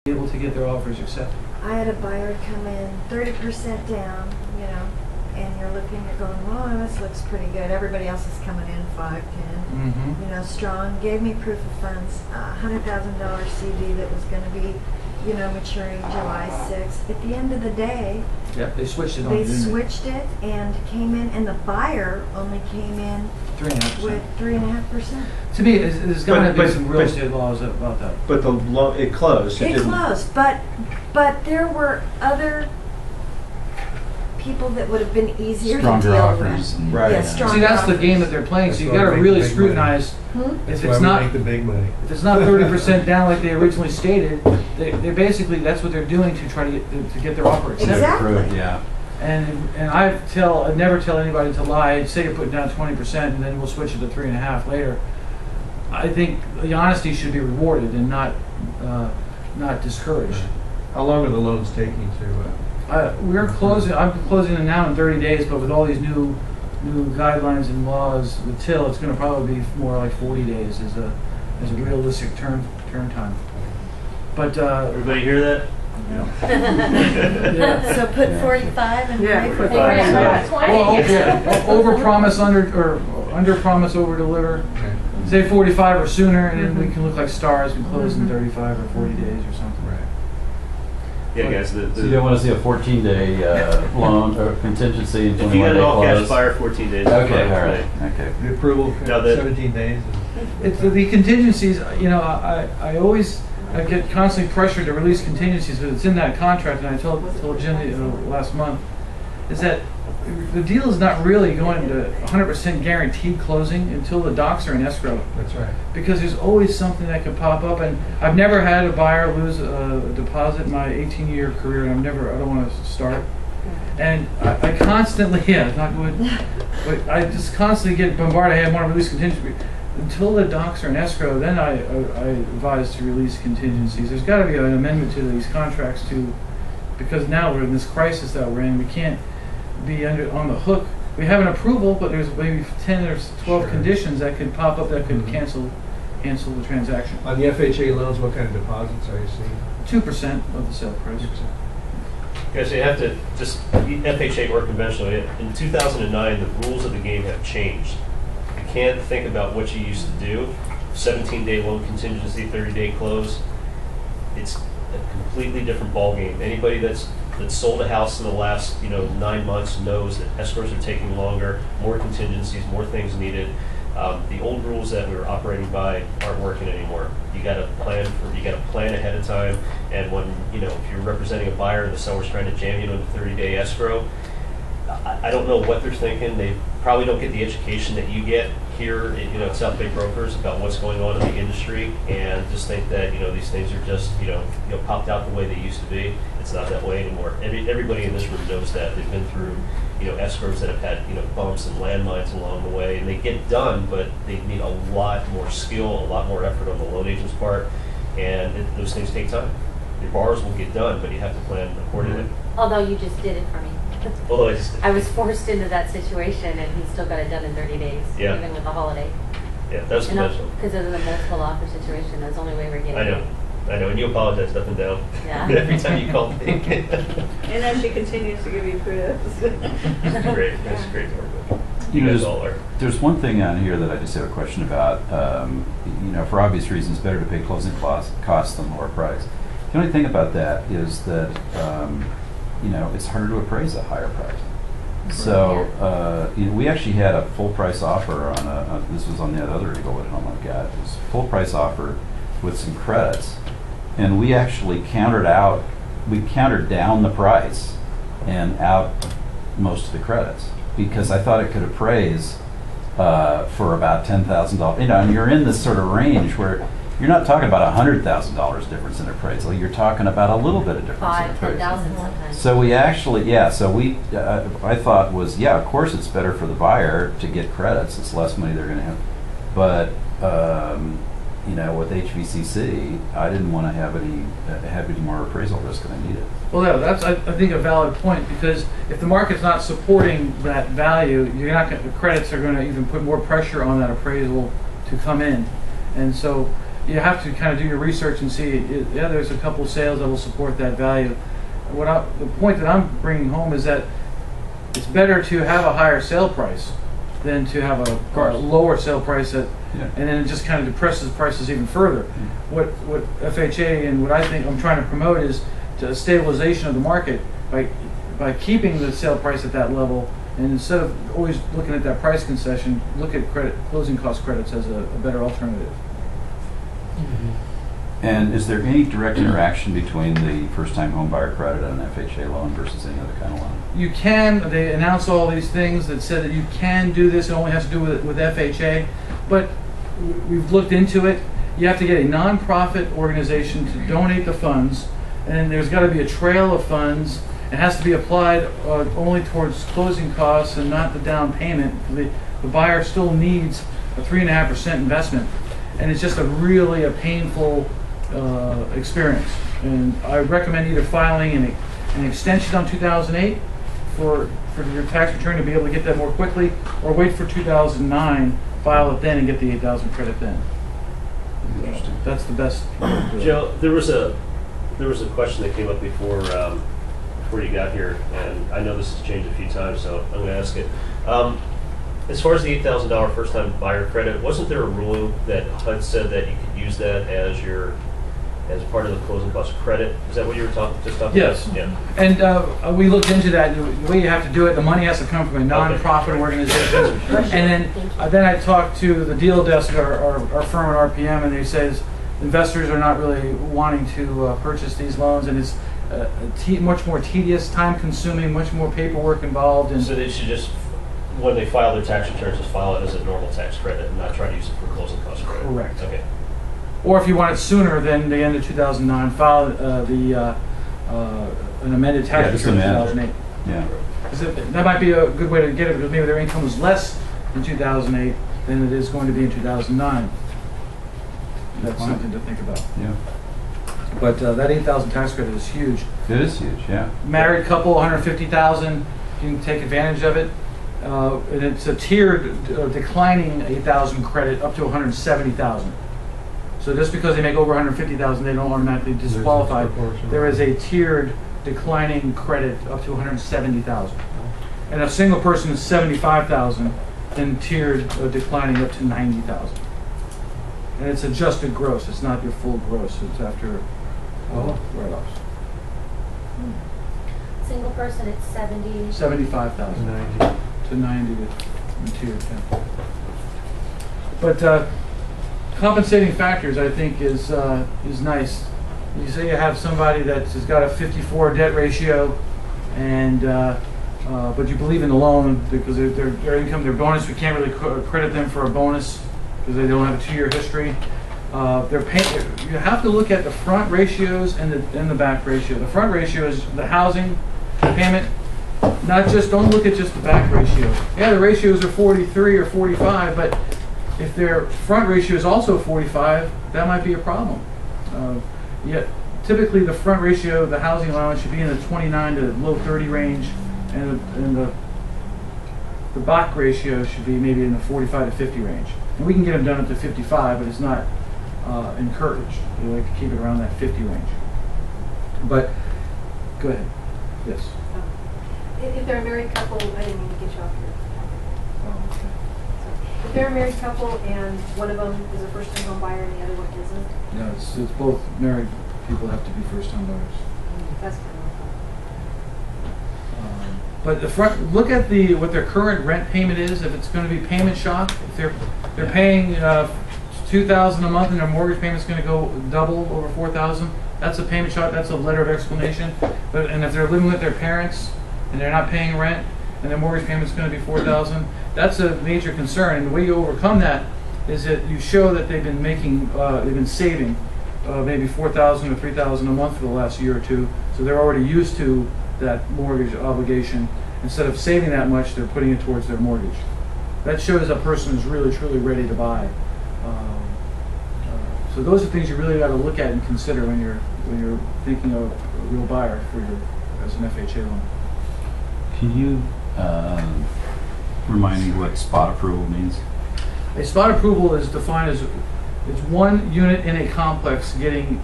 able to get their offers accepted? I had a buyer come in 30% down, you know, and you're looking, you're going, well, this looks pretty good. Everybody else is coming in 5, 10, you know, strong. Gave me proof of funds, $100,000 CD that was going to be, you know, maturing July 6th. At the end of the day, Yeah, they switched it on. they switched it and came in, and the buyer only came in 3.5%. with 3.5%. To me, there's got to be some real estate laws about that. But the it closed. It closed, but there were other people that would have been easier Stronger to deal offers. with. Right. Yeah, stronger See, that's the offers. game that they're playing. So That's you why got to we make really the big scrutinize. That's If why it's we not, make the big money. if it's not 30% down like they originally stated, they basically, that's what they're doing to try to get their offer accepted. Exactly. Yeah. And I never tell anybody to lie. Say you're putting down 20%, and then we'll switch it to 3.5 later. I think the honesty should be rewarded and not discouraged. How long are the loans taking to? We're closing. I'm closing them now in 30 days, but with all these new guidelines and laws with TIL, it's going to probably be more like 40 days as a realistic turn time. But Everybody hear that? yeah. So put 45 and Yeah, pay put for 45. Well, over promise, under promise, over deliver. Okay. Say 45 or sooner, and then we can look like stars. We close in 35 or 40 days or something. Right. Yeah, guys. So you don't want to see a 14-day loan or contingency and If you got 21-day an all-cash close? buyer, 14 days. Okay, is all fine. right. Okay. The approval Now for that- 17 days. It's the contingencies. You know, I get constantly pressured to release contingencies, but it's in that contract. And I told Jim last month is that the deal is not really going to 100% guaranteed closing until the docs are in escrow. That's right. Because there's always something that could pop up, and I've never had a buyer lose a deposit in my 18-year career, and I don't want to start. And I constantly, yeah, it's not good, but I just constantly get bombarded. Hey, I want to release contingency. Until the docs are in escrow, then I advise to release contingencies. There's got to be an amendment to these contracts too, because now we're in this crisis that we're in. We can't be on the hook. We have an approval, but there's maybe 10 or 12 conditions that could pop up that could cancel the transaction. On the FHA loans, what kind of deposits are you seeing? 2% of the sale price. 2%. Guys, you have to just FHA or conventionally. In 2009, the rules of the game have changed. You can't think about what you used to do. 17-day loan contingency, 30-day close. It's a completely different ballgame. Anybody that's sold a house in the last 9 months knows that escrows are taking longer, more contingencies, more things needed. The old rules that we were operating by aren't working anymore. You got to plan ahead of time, and when if you're representing a buyer and the seller's trying to jam you into 30-day escrow, I don't know what they're thinking. They probably don't get the education that you get here at South Bay Brokers about what's going on in the industry, and just think that these things are just popped out the way they used to be. It's not that way anymore. Everybody in this room knows that. They've been through escrows that have had bumps and landmines along the way, and they get done, but they need a lot more skill, a lot more effort on the loan agent's part, and those things take time. Your borrowers will get done, but you have to plan accordingly. Although you just did it for me. Although I was forced into that situation, and he still got it done in 30 days, Yeah. even with the holiday. yeah, that's conventional. Because of the multiple offer situation, that's the only way we're getting I know, and you apologize up and down Yeah. every time you call me. And then she continues to give you kudos. It's great. It's great to work with. You guys all are. There's one thing on here that I just have a question about. For obvious reasons, better to pay closing costs than lower price. The only thing about that is that it's harder to appraise a higher price. So we actually had a full price offer on this was on that other Eagle that Home got. It was a full price offer with some credits, and we actually countered down the price and out most of the credits because I thought it could appraise for about $10,000. And you're in this sort of range where you're not talking about $100,000 difference in appraisal. You're talking about a little bit of difference in 5,000, appraisal. 10,000 sometimes. So we actually, I thought was, of course it's better for the buyer to get credits. It's less money they're going to have. But, with HVCC, I didn't want to have any more appraisal risk than I needed. Well, yeah, that's I think a valid point, because if the market's not supporting that value, the credits are going to even put more pressure on that appraisal to come in, and so you have to kind of do your research and see, yeah, there's a couple of sales that will support that value. The point that I'm bringing home is that it's better to have a higher sale price than to have a lower sale price and then it just kind of depresses prices even further. What FHA and what I think I'm trying to promote is to stabilization of the market by keeping the sale price at that level, and instead of always looking at that price concession, look at closing cost credits as a better alternative. And is there any direct interaction between the first-time home buyer credit and an FHA loan versus any other kind of loan? You can. They announce all these things that said that you can do this. It only has to do with FHA, but we've looked into it. You have to get a nonprofit organization to donate the funds, and then there's got to be a trail of funds. It has to be applied only towards closing costs and not the down payment. The buyer still needs a 3.5% investment, and it's just really a painful experience. And I recommend either filing an extension on 2008 for your tax return to be able to get that more quickly, or wait for 2009, file it then, and get the 8,000 credit then. Interesting. That's the best. Joe, there was a question that came up before you got here, and I know this has changed a few times, so I'm going to ask it. As far as the $8,000 first-time buyer credit, wasn't there a ruling that HUD said that you could use that as part of the closing cost credit? Is that what you were just talking Yes. about? Yeah. And we looked into that. The way you have to do it, the money has to come from a non-profit organization. And then I talked to the deal desk, our firm at RPM, and they says investors are not really wanting to purchase these loans, and it's much more tedious, time-consuming, much more paperwork involved. And so they should just, when they file their tax returns, just file it as a normal tax credit and not try to use it for closing cost credit. Correct. Okay. Or if you want it sooner than the end of 2009, file an amended tax return in 2008. Yeah. That might be a good way to get it, because maybe their income was less in 2008 than it is going to be in 2009. That's something to think about. Yeah. But that 8,000 tax credit is huge. It is huge, yeah. Married couple, 150,000, you can take advantage of it. And it's a tiered, declining 8,000 credit up to 170,000. So just because they make over 150,000, they don't automatically disqualify. There is a tiered declining credit up to 170,000. And a single person is 75,000, then tiered declining up to 90,000. And it's adjusted gross. It's not your full gross. It's after write-offs. Single person, it's 70. 75,000 to 90 with tiered. Yeah. But compensating factors, I think, is nice. You say you have somebody that has got a 54 debt ratio, and but you believe in the loan because their income, their bonus, we can't really credit them for a bonus because they don't have a 2-year history. You have to look at the front ratios and the back ratio. The front ratio is the housing payment. Don't look at just the back ratio. Yeah, the ratios are 43 or 45, but if their front ratio is also 45, that might be a problem. Yet typically the front ratio of the housing allowance should be in the 29 to low 30 range, and the back ratio should be maybe in the 45 to 50 range. And we can get them done up to 55, but it's not encouraged. We like to keep it around that 50 range. But go ahead. Yes. If they're a married couple, I didn't mean to get you off here. Oh, okay. So, if they're a married couple and one of them is a first-time home buyer and the other one isn't, No, it's both married people have to be first-time buyers. that's kind of But the front, look at what their current rent payment is. If it's going to be payment shock, if they're paying $2,000 a month and their mortgage payment's going to go double over $4,000, that's a payment shock. That's a letter of explanation. And if they're living with their parents and they're not paying rent and their mortgage payment's going to be $4,000, that's a major concern. And the way you overcome that is that you show that they've been saving maybe $4,000 or $3,000 a month for the last year or two, so they're already used to that mortgage obligation. Instead of saving that much, they're putting it towards their mortgage. That shows a person is really, truly ready to buy. So those are things you really got to look at and consider when you're thinking of a real buyer as an FHA loan. Can you remind me what spot approval means? A spot approval is defined as It's one unit in a complex getting